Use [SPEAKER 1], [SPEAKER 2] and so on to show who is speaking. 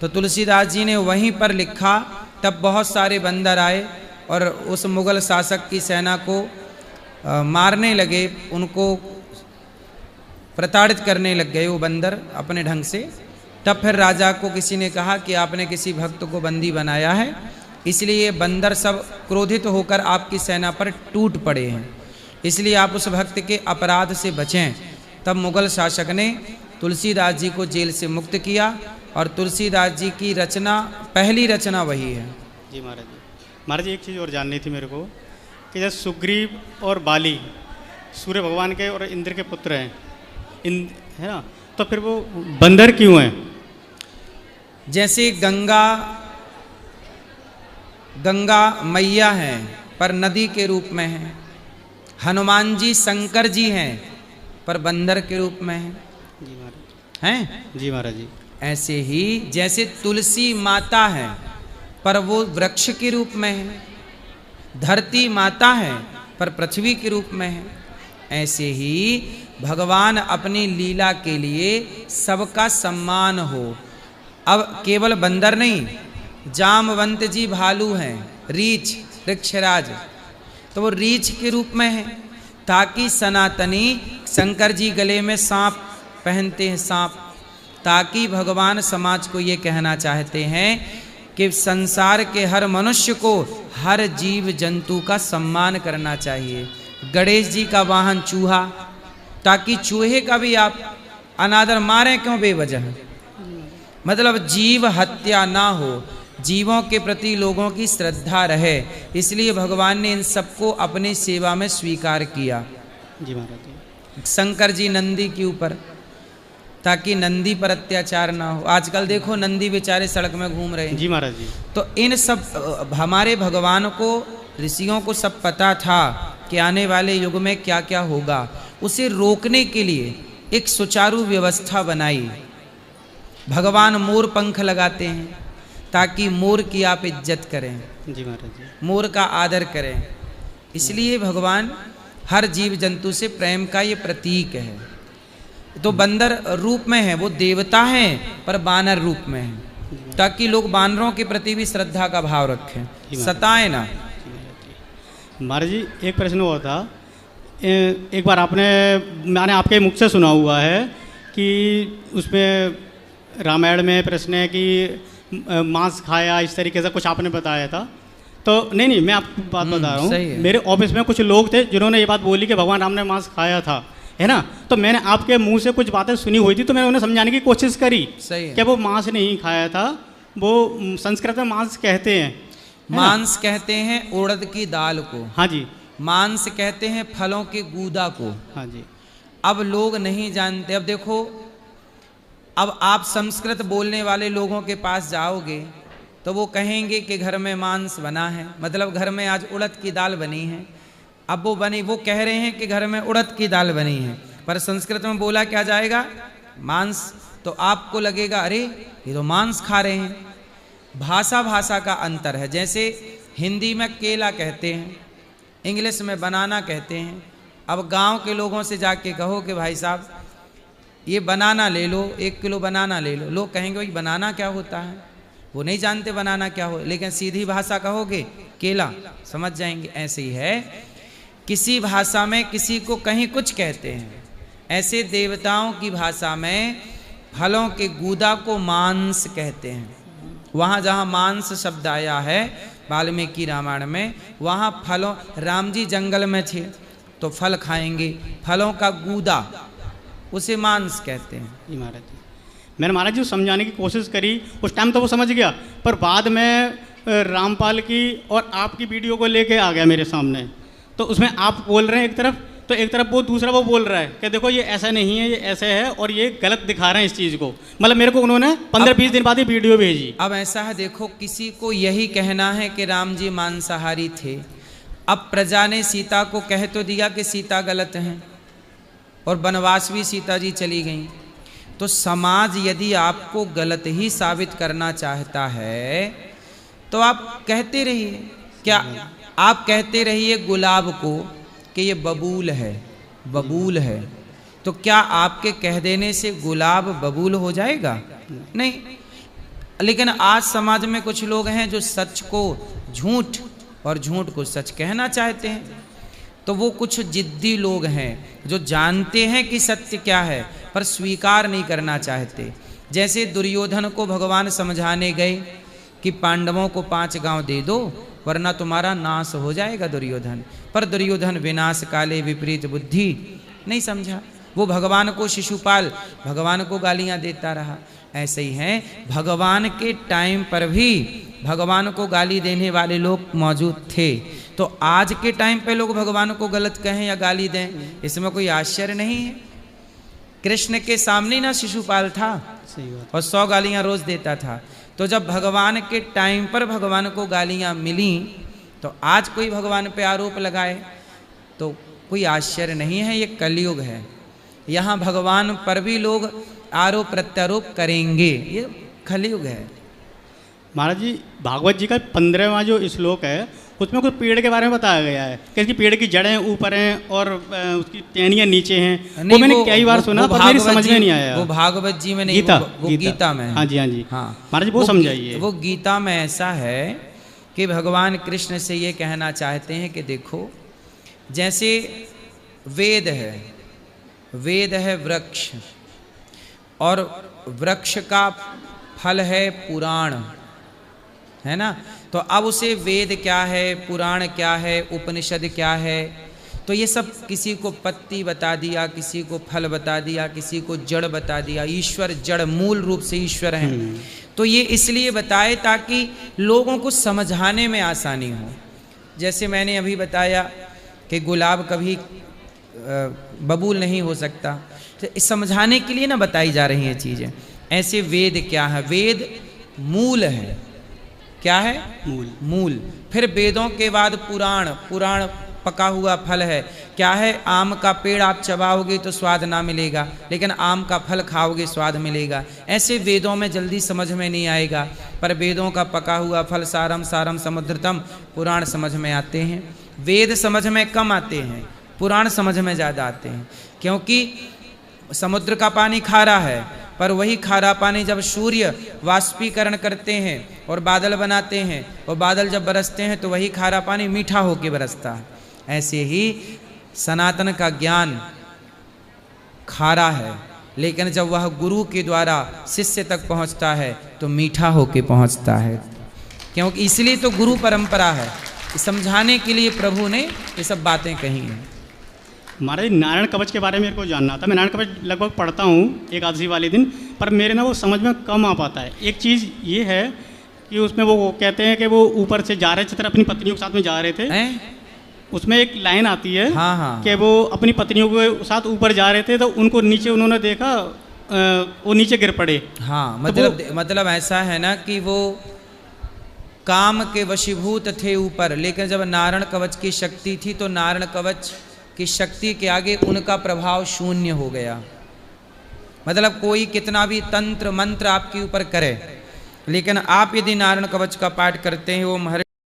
[SPEAKER 1] तो तुलसीदास जी ने वहीं पर लिखा। तब बहुत सारे बंदर आए और उस मुग़ल शासक की सेना को मारने लगे, उनको प्रताड़ित करने लग गए वो बंदर अपने ढंग से। तब फिर राजा को किसी ने कहा कि आपने किसी भक्त को बंदी बनाया है, इसलिए बंदर सब क्रोधित होकर आपकी सेना पर टूट पड़े हैं, इसलिए आप उस भक्त के अपराध से बचें। तब मुग़ल शासक ने तुलसीदास जी को जेल से मुक्त किया और तुलसीदास जी की रचना, पहली रचना वही है।
[SPEAKER 2] जी महाराज जी। महाराज जी एक चीज़ और जाननी थी मेरे को कि जैसे सुग्रीव और बाली सूर्य भगवान के और इंद्र के पुत्र हैं, है ना, तो फिर वो बंदर क्यों हैं?
[SPEAKER 1] जैसे गंगा मैया हैं पर नदी के रूप में हैं, हनुमान जी शंकर जी हैं पर बंदर के रूप में हैं।
[SPEAKER 2] जी महाराज।
[SPEAKER 1] हैं?
[SPEAKER 2] जी महाराज जी।
[SPEAKER 1] ऐसे ही जैसे तुलसी माता है पर वो वृक्ष के रूप में है, धरती माता है पर पृथ्वी के रूप में है, ऐसे ही भगवान अपनी लीला के लिए सबका सम्मान हो। अब केवल बंदर नहीं, जामवंत जी भालू हैं, रीछ वृक्षराज, तो वो रीछ के रूप में है, ताकि सनातनी शंकर जी गले में सांप पहनते हैं, सांप, ताकि भगवान समाज को ये कहना चाहते हैं कि संसार के हर मनुष्य को, हर जीव जंतु का सम्मान करना चाहिए। गणेश जी का वाहन चूहा, ताकि चूहे का भी आप अनादर मारें क्यों बेवजह, मतलब जीव हत्या ना हो, जीवों के प्रति लोगों की श्रद्धा रहे, इसलिए भगवान ने इन सबको अपनी सेवा में स्वीकार किया।
[SPEAKER 2] जी महाराज जी।
[SPEAKER 1] शंकर जी नंदी के ऊपर, ताकि नंदी पर अत्याचार ना हो। आजकल देखो नंदी बेचारे सड़क में घूम रहे हैं।
[SPEAKER 2] जी महाराज जी।
[SPEAKER 1] तो इन सब हमारे भगवान को, ऋषियों को सब पता था कि आने वाले युग में क्या क्या होगा, उसे रोकने के लिए एक सुचारू व्यवस्था बनाई। भगवान मोर पंख लगाते हैं ताकि मोर की आप इज्जत करें।
[SPEAKER 2] जी महाराज जी।
[SPEAKER 1] मोर का आदर करें, इसलिए भगवान हर जीव जंतु से प्रेम का ये प्रतीक है। तो बंदर रूप में है, वो देवता हैं पर बानर रूप में है, ताकि लोग बानरों के प्रति भी श्रद्धा का भाव रखें, सताएं ना।
[SPEAKER 2] महाराज जी एक प्रश्न हुआ था, एक बार मैंने आपके मुख से सुना हुआ है कि उसमें रामायण में प्रश्न है कि मांस खाया, इस तरीके से कुछ आपने बताया था। तो नहीं मैं आपको बात बता रहा हूँ, मेरे ऑफिस में कुछ लोग थे जिन्होंने ये बात बोली कि भगवान राम ने मांस खाया था, है ना, तो मैंने आपके मुंह से कुछ बातें सुनी हुई थी, तो मैंने उन्हें समझाने की कोशिश करी कि वो मांस नहीं खाया था, वो संस्कृत में मांस कहते हैं,
[SPEAKER 1] मांस कहते हैं उड़द की दाल को।
[SPEAKER 2] हाँ जी।
[SPEAKER 1] मांस कहते हैं फलों के गूदा को।
[SPEAKER 2] हाँ जी।
[SPEAKER 1] अब लोग नहीं जानते। अब देखो, अब आप संस्कृत बोलने वाले लोगों के पास जाओगे तो वो कहेंगे कि घर में मांस बना है, मतलब घर में आज उड़द की दाल बनी है। अब वो कह रहे हैं कि घर में उड़द की दाल बनी है, पर संस्कृत में बोला क्या जाएगा, मांस, तो आपको लगेगा अरे ये तो मांस खा रहे हैं। भाषा का अंतर है। जैसे हिंदी में केला कहते हैं, इंग्लिश में बनाना कहते हैं। अब गांव के लोगों से जाके कहो कि भाई साहब ये बनाना ले लो, 1 किलो बनाना ले लो, लोग कहेंगे भाई बनाना क्या होता है, वो नहीं जानते बनाना क्या हो, लेकिन सीधी भाषा कहोगे केला, समझ जाएंगे। ऐसे ही है, किसी भाषा में किसी को कहीं कुछ कहते हैं, ऐसे देवताओं की भाषा में फलों के गूदा को मांस कहते हैं। वहाँ जहाँ मांस शब्द आया है वाल्मीकि रामायण में, वहाँ फलों, राम जी जंगल में थे तो फल खाएंगे, फलों का गूदा उसे मांस कहते हैं।
[SPEAKER 2] महाराज जी, मैंने महाराज जी समझाने की कोशिश करी, उस टाइम तो वो समझ गया, पर बाद में रामपाल की और आपकी वीडियो को लेके आ गया मेरे सामने, तो उसमें आप बोल रहे हैं एक तरफ, तो एक तरफ वो दूसरा वो बोल रहा है कि देखो ये ऐसा नहीं है, ये ऐसे है, और ये गलत दिखा रहे हैं इस चीज़ को। मतलब मेरे को उन्होंने 15-20 दिन बाद ही वीडियो भेजी।
[SPEAKER 1] अब ऐसा है, देखो किसी को यही कहना है कि राम जी मांसाहारी थे। अब प्रजा ने सीता को कह तो दिया कि सीता गलत हैं, और वनवास भी सीता जी चली गई। तो समाज यदि आपको गलत ही साबित करना चाहता है तो आप कहते रहिए। क्या आप कहते रहिए गुलाब को कि ये बबूल है, बबूल है, तो क्या आपके कह देने से गुलाब बबूल हो जाएगा? नहीं। लेकिन आज समाज में कुछ लोग हैं जो सच को झूठ और झूठ को सच कहना चाहते हैं। तो वो कुछ जिद्दी लोग हैं जो जानते हैं कि सत्य क्या है पर स्वीकार नहीं करना चाहते। जैसे दुर्योधन को भगवान समझाने गए कि पांडवों को 5 गांव दे दो वरना तुम्हारा नाश हो जाएगा दुर्योधन, पर दुर्योधन विनाश काले विपरीत बुद्धि नहीं समझा। वो भगवान को शिशुपाल भगवान को गालियां देता रहा। ऐसे ही है, भगवान के टाइम पर भी भगवान को गाली देने वाले लोग मौजूद थे। तो आज के टाइम पे लोग भगवान को गलत कहें या गाली दें, इसमें कोई आश्चर्य नहीं है। कृष्ण के सामने ना शिशुपाल था और 100 गालियां रोज देता था। तो जब भगवान के टाइम पर भगवान को गालियां मिली तो आज कोई भगवान पे आरोप लगाए तो कोई आश्चर्य नहीं है। ये कलयुग है, यहाँ भगवान पर भी लोग आरोप प्रत्यारोप करेंगे, ये कलयुग है।
[SPEAKER 2] महाराज जी, भागवत जी का 15वां जो श्लोक है उसमें कुछ पेड़ के बारे में बताया गया है कि इसकी पेड़ की जड़ें ऊपर हैं और उसकी टहनियां नीचे हैं। वो मैंने कई बार सुना पर मेरी समझ में नहीं आया।
[SPEAKER 1] वो भागवत जी में नहीं, वो गीता में है।
[SPEAKER 2] हाँ जी, हाँ जी,
[SPEAKER 1] हाँ
[SPEAKER 2] महाराज जी वो समझाइए।
[SPEAKER 1] वो गीता में ऐसा है कि भगवान कृष्ण से ये कहना चाहते हैं कि देखो, जैसे वेद है, वेद है वृक्ष और वृक्ष का फल है पुराण, है ना। तो अब उसे वेद क्या है, पुराण क्या है, उपनिषद क्या है, तो ये सब किसी को पत्ती बता दिया, किसी को फल बता दिया, किसी को जड़ बता दिया। ईश्वर जड़, मूल रूप से ईश्वर हैं। तो ये इसलिए बताए ताकि लोगों को समझाने में आसानी हो। जैसे मैंने अभी बताया कि गुलाब कभी बबूल नहीं हो सकता, तो इस समझाने के लिए ना बताई जा रही हैं चीज़ें। ऐसे वेद क्या है, वेद मूल है। क्या है?
[SPEAKER 2] मूल।
[SPEAKER 1] मूल। फिर वेदों के बाद पुराण, पुराण पका हुआ फल है। क्या है? आम का पेड़ आप चबाओगे तो स्वाद ना मिलेगा, लेकिन आम का फल खाओगे स्वाद मिलेगा। ऐसे वेदों में जल्दी समझ में नहीं आएगा, पर वेदों का पका हुआ फल सारम सारम समुद्रतम, पुराण समझ में आते हैं। वेद समझ में कम आते हैं, पुराण समझ में ज़्यादा आते हैं, क्योंकि समुद्र का पानी खारा है, पर वही खारा पानी जब सूर्य वाष्पीकरण करते हैं और बादल बनाते हैं और बादल जब बरसते हैं तो वही खारा पानी मीठा होकर बरसता है। ऐसे ही सनातन का ज्ञान खारा है, लेकिन जब वह गुरु के द्वारा शिष्य तक पहुंचता है तो मीठा होकर पहुंचता है। क्योंकि इसलिए तो गुरु परंपरा है, समझाने के लिए प्रभु ने ये सब बातें कही हैं।
[SPEAKER 2] महाराज, नारायण कवच के बारे में मेरे को जानना था। मैं नारायण कवच लगभग पढ़ता हूँ एकादशी वाले दिन, पर मेरे ना वो समझ में कम आ पाता है। एक चीज़ ये है कि उसमें वो कहते हैं कि वो ऊपर से जा रहे चित्र अपनी पत्नियों के साथ में जा रहे थे। उसमें एक लाइन आती है,
[SPEAKER 1] हाँ हाँ,
[SPEAKER 2] कि वो अपनी पत्नियों के साथ ऊपर जा रहे थे तो उनको नीचे उन्होंने देखा, वो नीचे गिर पड़े।
[SPEAKER 1] हाँ, मतलब ऐसा है ना कि वो काम के वशीभूत थे ऊपर, लेकिन जब नारायण कवच की शक्ति थी तो नारायण कवच की शक्ति के आगे उनका प्रभाव शून्य हो गया। मतलब कोई कितना भी तंत्र मंत्र आपके ऊपर करे, लेकिन आप यदि नारायण कवच का पाठ करते हैं, ओम हरे